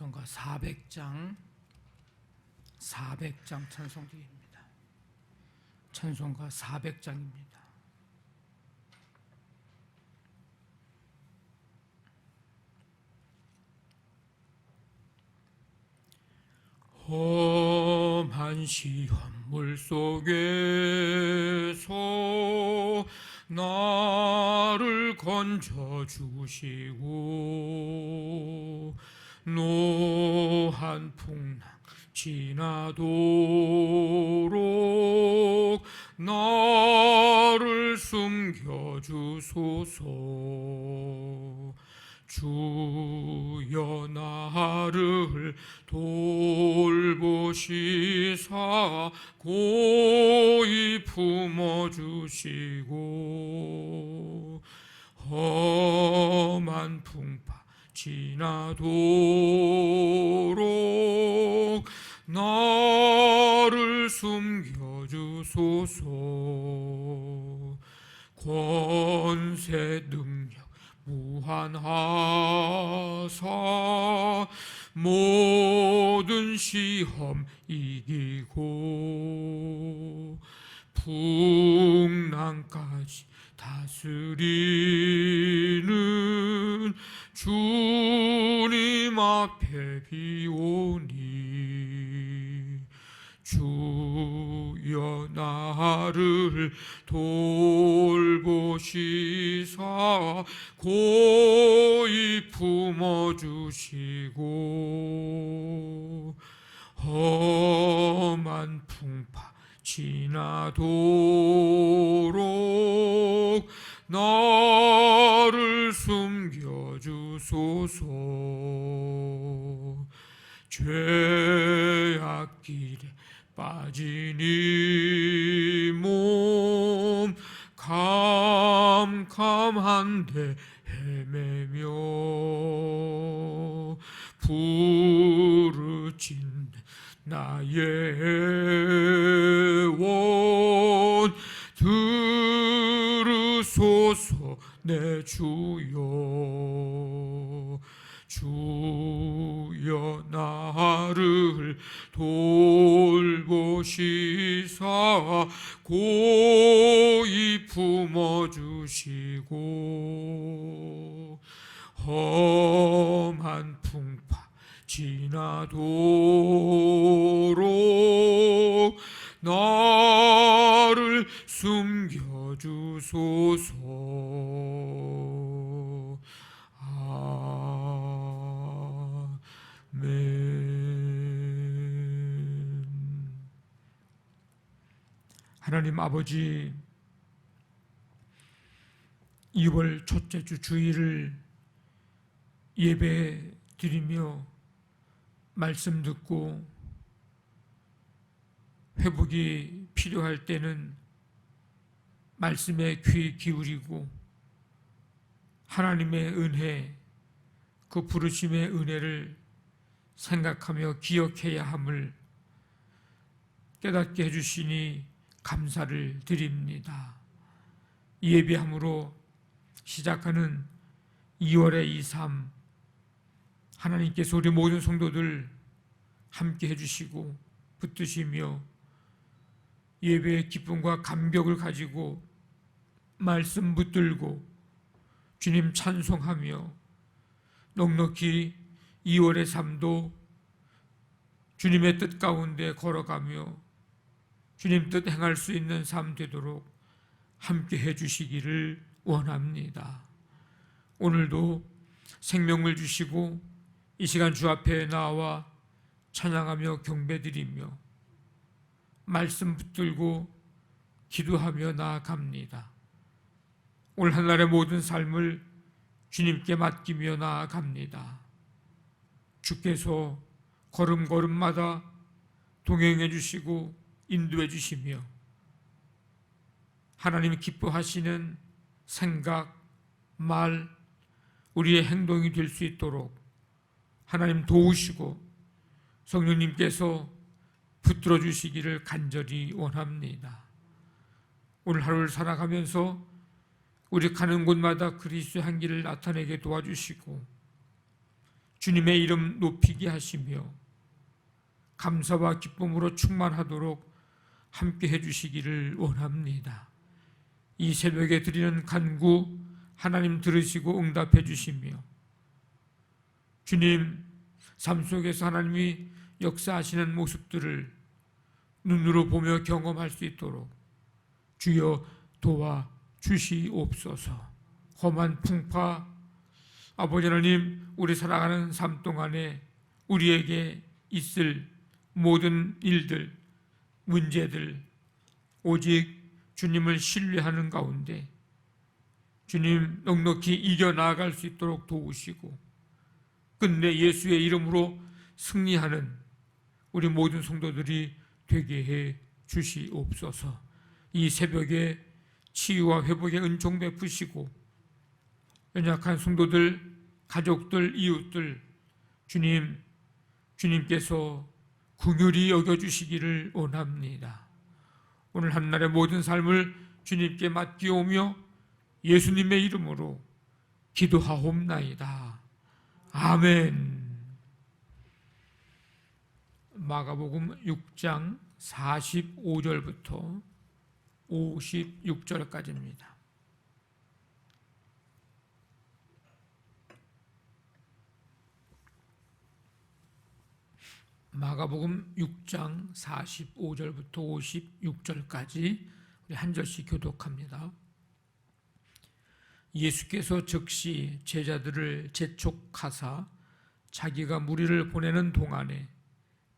찬송가 400장 찬송드립니다. 찬송가 400장입니다. 험한 시험물 속에서 나를 건져주시고 노한 풍랑 지나도록 나를 숨겨주소서. 주여 나를 돌보시사 고이 품어주시고 험한 풍파 지나도록 나를 숨겨주소서. 권세 능력 무한하사 모든 시험 이기고 풍랑까지 다스리는 주님 앞에 비오니 주여 나를 돌보시사 고이 품어주시고 험한 풍파 지나도록 나를 숨겨주소서. 죄악 길에 빠진 이 몸 캄캄한데 헤매며 부르짖는 나의 애원 들으소서 내 주여. 주여 나를 돌보시사 고이 품어주시고 험한 풍파 지나도록 나를 숨겨주소서. 아멘. 하나님 아버지, 2월 첫째 주 주일을 예배 드리며 말씀 듣고 회복이 필요할 때는 말씀에 귀 기울이고 하나님의 은혜, 그 부르심의 은혜를 생각하며 기억해야 함을 깨닫게 해주시니 감사를 드립니다. 예배함으로 시작하는 2월의 이 삶, 하나님께서 우리 모든 성도들 함께 해주시고 붙드시며 예배의 기쁨과 감격을 가지고 말씀 붙들고 주님 찬송하며 넉넉히 2월의 삶도 주님의 뜻 가운데 걸어가며 주님 뜻 행할 수 있는 삶 되도록 함께 해주시기를 원합니다. 오늘도 생명을 주시고 이 시간 주 앞에 나와 찬양하며 경배드리며 말씀 붙들고 기도하며 나아갑니다. 올 한 날의 모든 삶을 주님께 맡기며 나아갑니다. 주께서 걸음걸음마다 동행해 주시고 인도해 주시며 하나님이 기뻐하시는 생각, 말, 우리의 행동이 될 수 있도록 하나님 도우시고 성령님께서 붙들어 주시기를 간절히 원합니다. 오늘 하루를 살아가면서 우리 가는 곳마다 그리스도의 향기를 나타내게 도와주시고 주님의 이름 높이게 하시며 감사와 기쁨으로 충만하도록 함께 해주시기를 원합니다. 이 새벽에 드리는 간구 하나님 들으시고 응답해 주시며 주님 삶 속에서 하나님이 역사하시는 모습들을 눈으로 보며 경험할 수 있도록 주여 도와 주시옵소서. 험한 풍파 아버지 하나님, 우리 살아가는 삶 동안에 우리에게 있을 모든 일들, 문제들 오직 주님을 신뢰하는 가운데 주님 넉넉히 이겨나갈 수 있도록 도우시고 끝내 예수의 이름으로 승리하는 우리 모든 성도들이 되게 해 주시옵소서. 이 새벽에 치유와 회복의 은총 베푸시고 연약한 성도들, 가족들, 이웃들 주님께서 긍휼히 여겨주시기를 원합니다. 오늘 한날의 모든 삶을 주님께 맡기오며 예수님의 이름으로 기도하옵나이다. 아멘. 마가복음 6장 45절부터 56절까지입니다. 마가복음 6장 45절부터 56절까지 우리 한 절씩 교독합니다. 예수께서 즉시 제자들을 재촉하사 자기가 무리를 보내는 동안에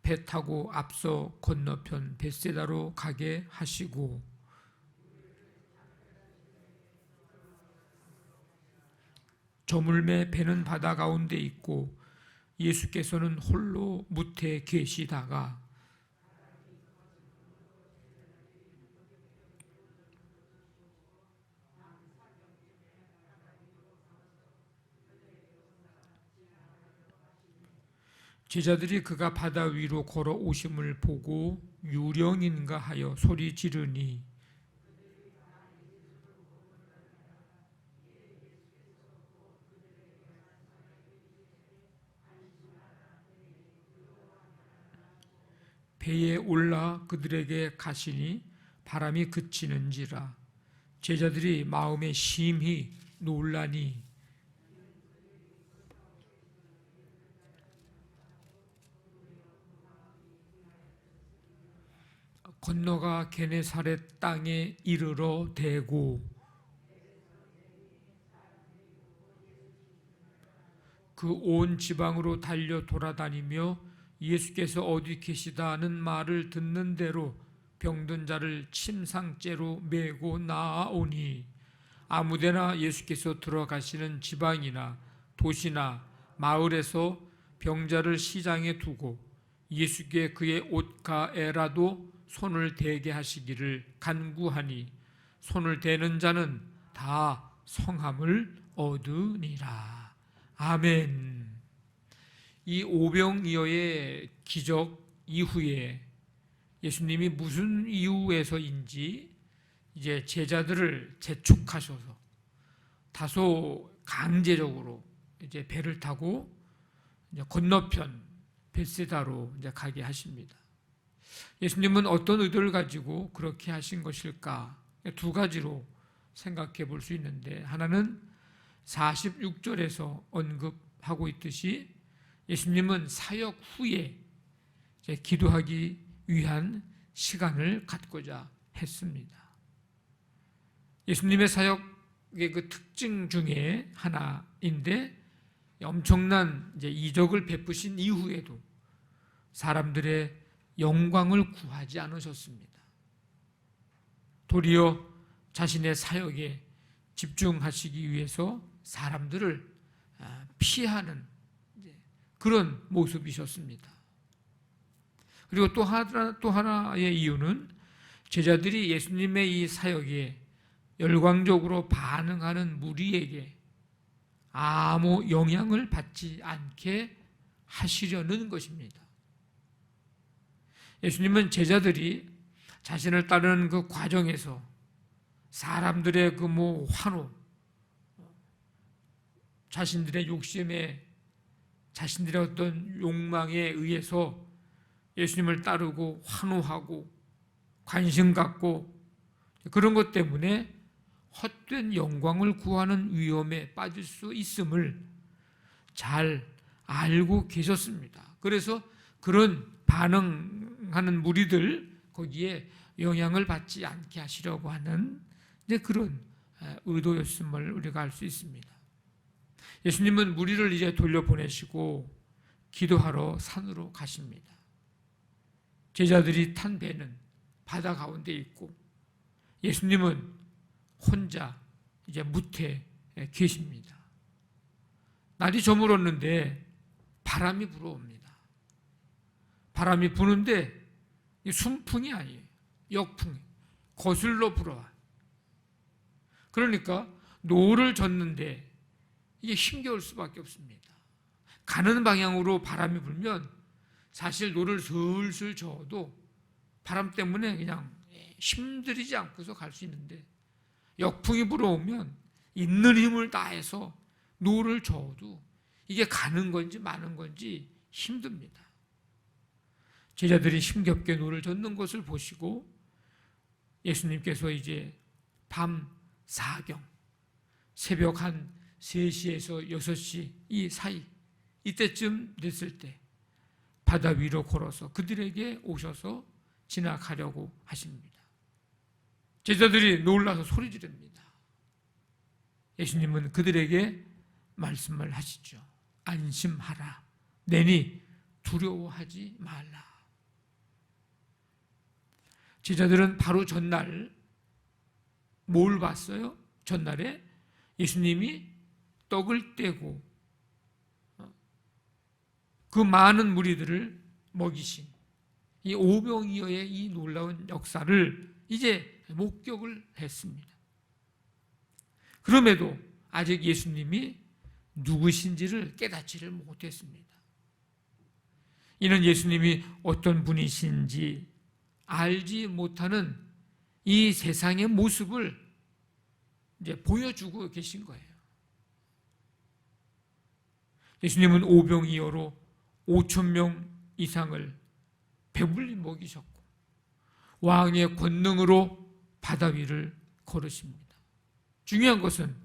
배 타고 앞서 건너편 벳세다로 가게 하시고 저물매 배는 바다 가운데 있고 예수께서는 홀로 무태 계시다가 제자들이 그가 바다 위로 걸어 오심을 보고 유령인가 하여 소리 지르니 배에 올라 그들에게 가시니 바람이 그치는지라. 제자들이 마음에 심히 놀라니 건너가 게네사렛 땅에 이르러 대고 그 온 지방으로 달려 돌아다니며 예수께서 어디 계시다는 말을 듣는 대로 병든 자를 침상째로 메고 나아오니 아무데나 예수께서 들어가시는 지방이나 도시나 마을에서 병자를 시장에 두고 예수께 그의 옷가에라도 손을 대게 하시기를 간구하니 손을 대는 자는 다 성함을 얻으니라. 아멘. 이 오병이어의 기적 이후에 예수님이 무슨 이유에서인지 이제 제자들을 재촉하셔서 다소 강제적으로 이제 배를 타고 이제 건너편 벳세다로 이제 가게 하십니다. 예수님은 어떤 의도를 가지고 그렇게 하신 것일까? 두 가지로 생각해 볼 수 있는데, 하나는 46절에서 언급하고 있듯이 예수님은 사역 후에 이제 기도하기 위한 시간을 갖고자 했습니다. 예수님의 사역의 그 특징 중에 하나인데, 엄청난 이제 이적을 베푸신 이후에도 사람들의 영광을 구하지 않으셨습니다. 도리어 자신의 사역에 집중하시기 위해서 사람들을 피하는 그런 모습이셨습니다. 그리고 또 하나의 이유는 제자들이 예수님의 이 사역에 열광적으로 반응하는 무리에게 아무 영향을 받지 않게 하시려는 것입니다. 예수님은 제자들이 자신을 따르는 그 과정에서 사람들의 그 환호, 자신들의 욕심에 자신들의 어떤 욕망에 의해서 예수님을 따르고 환호하고 관심 갖고 그런 것 때문에 헛된 영광을 구하는 위험에 빠질 수 있음을 잘 알고 계셨습니다. 그래서 그런 반응하는 무리들 거기에 영향을 받지 않게 하시려고 하는 그런 의도였음을 우리가 알 수 있습니다. 예수님은 무리를 이제 돌려보내시고 기도하러 산으로 가십니다. 제자들이 탄 배는 바다 가운데 있고 예수님은 혼자 이제 무태에 계십니다. 날이 저물었는데 바람이 불어옵니다. 바람이 부는데 순풍이 아니에요. 역풍이 거슬러 불어와요. 그러니까 노를 젓는데 이게 힘겨울 수밖에 없습니다. 가는 방향으로 바람이 불면 사실 노를 슬슬 저어도 바람 때문에 그냥 힘들이지 않고서 갈 수 있는데 역풍이 불어오면 있는 힘을 다해서 노를 저어도 이게 가는 건지 마는 건지 힘듭니다. 제자들이 힘겹게 노를 젓는 것을 보시고 예수님께서 이제 밤 4경 새벽 한 3시에서 6시 이 사이 이때쯤 됐을 때 바다 위로 걸어서 그들에게 오셔서 지나가려고 하십니다. 제자들이 놀라서 소리 지릅니다. 예수님은 그들에게 말씀을 하시죠. 안심하라. 내니 두려워하지 말라. 제자들은 바로 전날 뭘 봤어요? 전날에 예수님이 떡을 떼고 그 많은 무리들을 먹이신 이 오병이어의 이 놀라운 역사를 이제 목격을 했습니다. 그럼에도 아직 예수님이 누구신지를 깨닫지를 못했습니다. 이는 예수님이 어떤 분이신지 알지 못하는 이 세상의 모습을 이제 보여주고 계신 거예요. 예수님은 오병이어로 5,000명 이상을 배불리 먹이셨고 왕의 권능으로 바다 위를 걸으십니다. 중요한 것은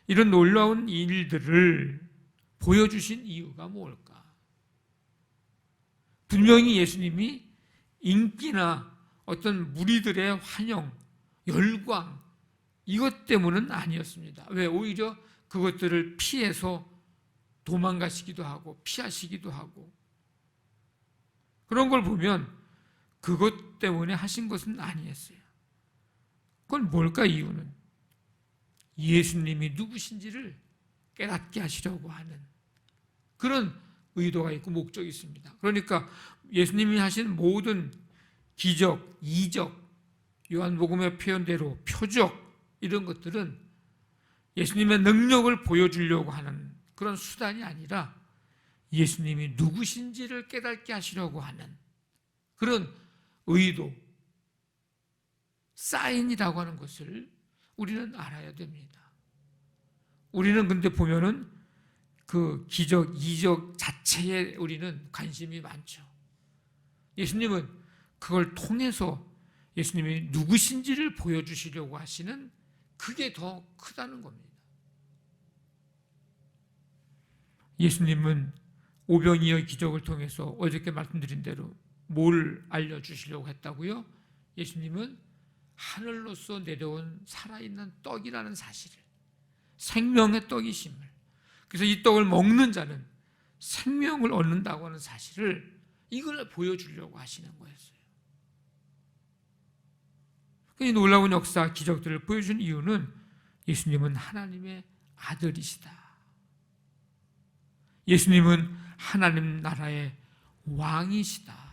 이런 놀라운 일들을 보여주신 이유가 뭘까? 분명히 예수님이 인기나 어떤 무리들의 환영, 열광 이것 때문은 아니었습니다. 왜? 오히려 그것들을 피해서 도망가시기도 하고 피하시기도 하고 그런 걸 보면 그것 때문에 하신 것은 아니었어요. 그건 뭘까? 이유는 예수님이 누구신지를 깨닫게 하시려고 하는 그런 의도가 있고 목적이 있습니다. 그러니까 예수님이 하신 모든 기적, 이적, 요한복음의 표현대로 표적 이런 것들은 예수님의 능력을 보여주려고 하는 그런 수단이 아니라 예수님이 누구신지를 깨닫게 하시려고 하는 그런 의도, 사인이라고 하는 것을 우리는 알아야 됩니다. 우리는 근데 보면은 그 기적, 이적 자체에 우리는 관심이 많죠. 예수님은 그걸 통해서 예수님이 누구신지를 보여주시려고 하시는 그게 더 크다는 겁니다. 예수님은 오병이어 기적을 통해서 어저께 말씀드린 대로 뭘 알려주시려고 했다고요? 예수님은 하늘로서 내려온 살아있는 떡이라는 사실을, 생명의 떡이심을, 그래서 이 떡을 먹는 자는 생명을 얻는다고 하는 사실을 이걸 보여주려고 하시는 거였어요. 이 놀라운 역사, 기적들을 보여준 이유는 예수님은 하나님의 아들이시다. 예수님은 하나님 나라의 왕이시다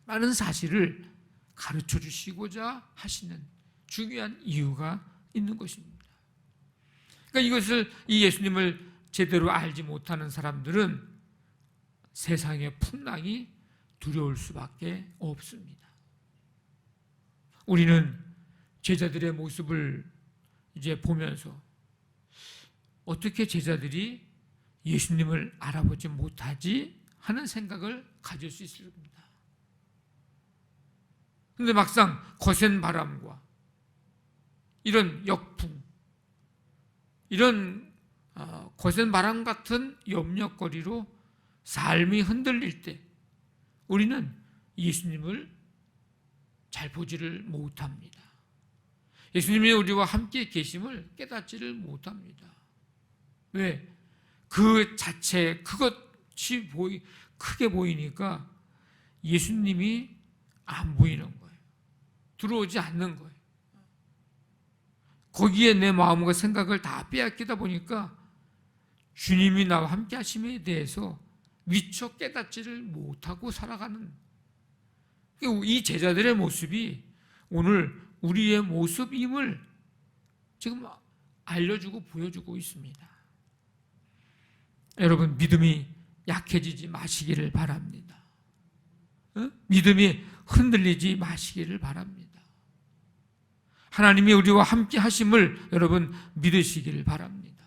라는 사실을 가르쳐 주시고자 하시는 중요한 이유가 있는 것입니다. 그러니까 이것을 이 예수님을 제대로 알지 못하는 사람들은 세상의 풍랑이 두려울 수밖에 없습니다. 우리는 제자들의 모습을 이제 보면서 어떻게 제자들이 예수님을 알아보지 못하지 하는 생각을 가질 수 있을 겁니다. 그런데 막상 거센 바람과 이런 역풍, 이런 거센 바람 같은 염려거리로 삶이 흔들릴 때 우리는 예수님을 잘 보지를 못합니다. 예수님이 우리와 함께 계심을 깨닫지를 못합니다. 왜? 그 자체, 그것이 크게 보이니까 예수님이 안 보이는 거예요. 들어오지 않는 거예요. 거기에 내 마음과 생각을 다 빼앗기다 보니까 주님이 나와 함께 하심에 대해서 미처 깨닫지를 못하고 살아가는, 이 제자들의 모습이 오늘 우리의 모습임을 지금 알려주고 보여주고 있습니다. 여러분, 믿음이 약해지지 마시기를 바랍니다. 믿음이 흔들리지 마시기를 바랍니다. 하나님이 우리와 함께 하심을 여러분 믿으시기를 바랍니다.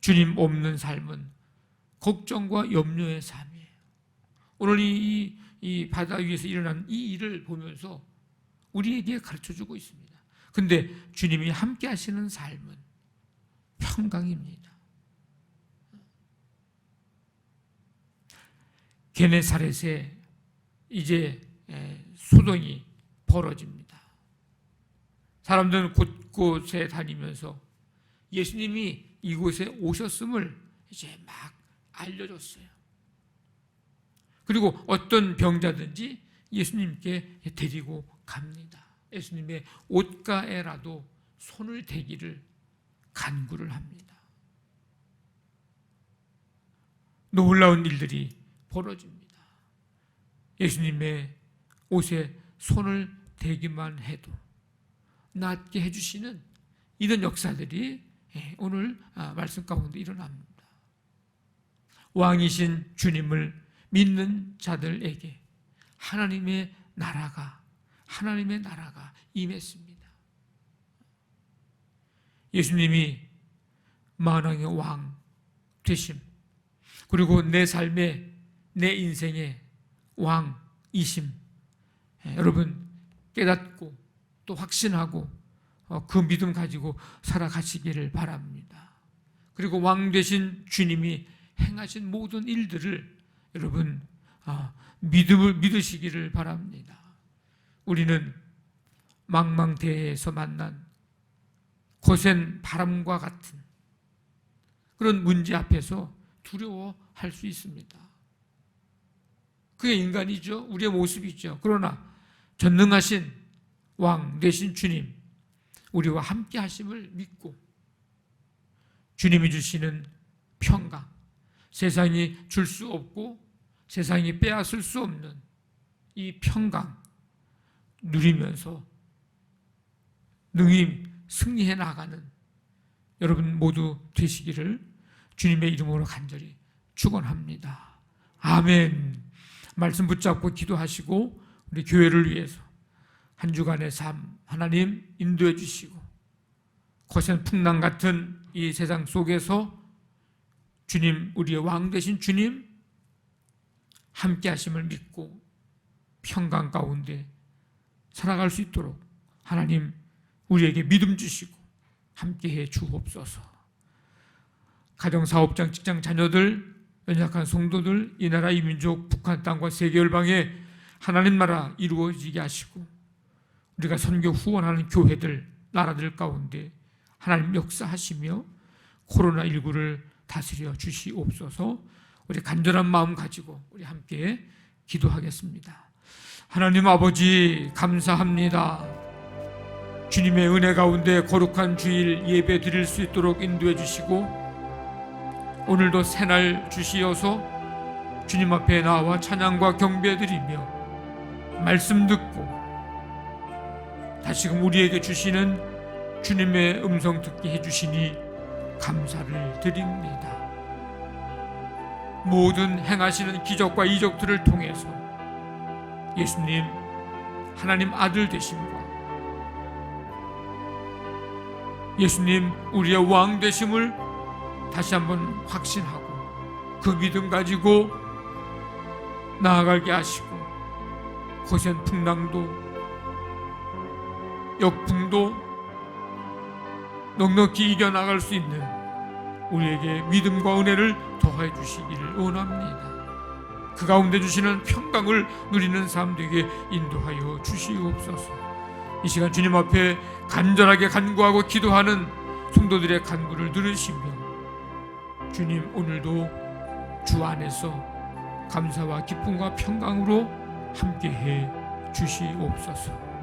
주님 없는 삶은 걱정과 염려의 삶이에요. 오늘 이 바다 위에서 일어난 이 일을 보면서 우리에게 가르쳐주고 있습니다. 근데 주님이 함께 하시는 삶은 평강입니다. 게네사렛에 이제 소동이 벌어집니다. 사람들은 곳곳에 다니면서 예수님이 이곳에 오셨음을 이제 막 알려줬어요. 그리고 어떤 병자든지 예수님께 데리고 갑니다. 예수님의 옷가에라도 손을 대기를 간구를 합니다. 놀라운 일들이 벌어집니다. 예수님의 옷에 손을 대기만 해도 낫게 해주시는 이런 역사들이 오늘 말씀 가운데 일어납니다. 왕이신 주님을 믿는 자들에게 하나님의 나라가 임했습니다. 예수님이 만왕의 왕 되심, 그리고 내 삶의, 내 인생의 왕이심, 여러분 깨닫고 또 확신하고 그 믿음 가지고 살아가시기를 바랍니다. 그리고 왕 되신 주님이 행하신 모든 일들을 여러분 믿음을 믿으시기를 바랍니다. 우리는 망망대해에서 만난 거센 바람과 같은 그런 문제 앞에서 두려워할 수 있습니다. 그게 인간이죠. 우리의 모습이죠. 그러나 전능하신 왕 되신 주님, 우리와 함께 하심을 믿고 주님이 주시는 평강, 세상이 줄 수 없고 세상이 빼앗을 수 없는 이 평강 누리면서 능히 승리해 나가는 여러분 모두 되시기를 주님의 이름으로 간절히 축원합니다. 아멘. 말씀 붙잡고 기도하시고 우리 교회를 위해서 한 주간의 삶 하나님 인도해 주시고 거센 풍랑 같은 이 세상 속에서 주님, 우리의 왕 되신 주님 함께 하심을 믿고 평강 가운데 살아갈 수 있도록 하나님 우리에게 믿음 주시고 함께해 주옵소서. 가정사업장, 직장 자녀들, 연약한 성도들, 이 나라 이 민족, 북한 땅과 세계 열방에 하나님 나라 이루어지게 하시고 우리가 선교 후원하는 교회들, 나라들 가운데 하나님 역사하시며 코로나19를 다스려 주시옵소서. 우리 간절한 마음 가지고 우리 함께 기도하겠습니다. 하나님 아버지 감사합니다. 주님의 은혜 가운데 거룩한 주일 예배 드릴 수 있도록 인도해 주시고 오늘도 새날 주시어서 주님 앞에 나와 찬양과 경배 드리며 말씀 듣고 다시금 우리에게 주시는 주님의 음성 듣게 해주시니 감사를 드립니다. 모든 행하시는 기적과 이적들을 통해서 예수님 하나님 아들 되심과 예수님 우리의 왕 되심을 다시 한번 확신하고 그 믿음 가지고 나아가게 하시고, 거센 풍랑도 역풍도 넉넉히 이겨나갈 수 있는 우리에게 믿음과 은혜를 더해 주시기를 원합니다. 그 가운데 주시는 평강을 누리는 삶 되게 인도하여 주시옵소서. 이 시간 주님 앞에 간절하게 간구하고 기도하는 성도들의 간구를 들으시며 주님, 오늘도 주 안에서 감사와 기쁨과 평강으로 함께해 주시옵소서.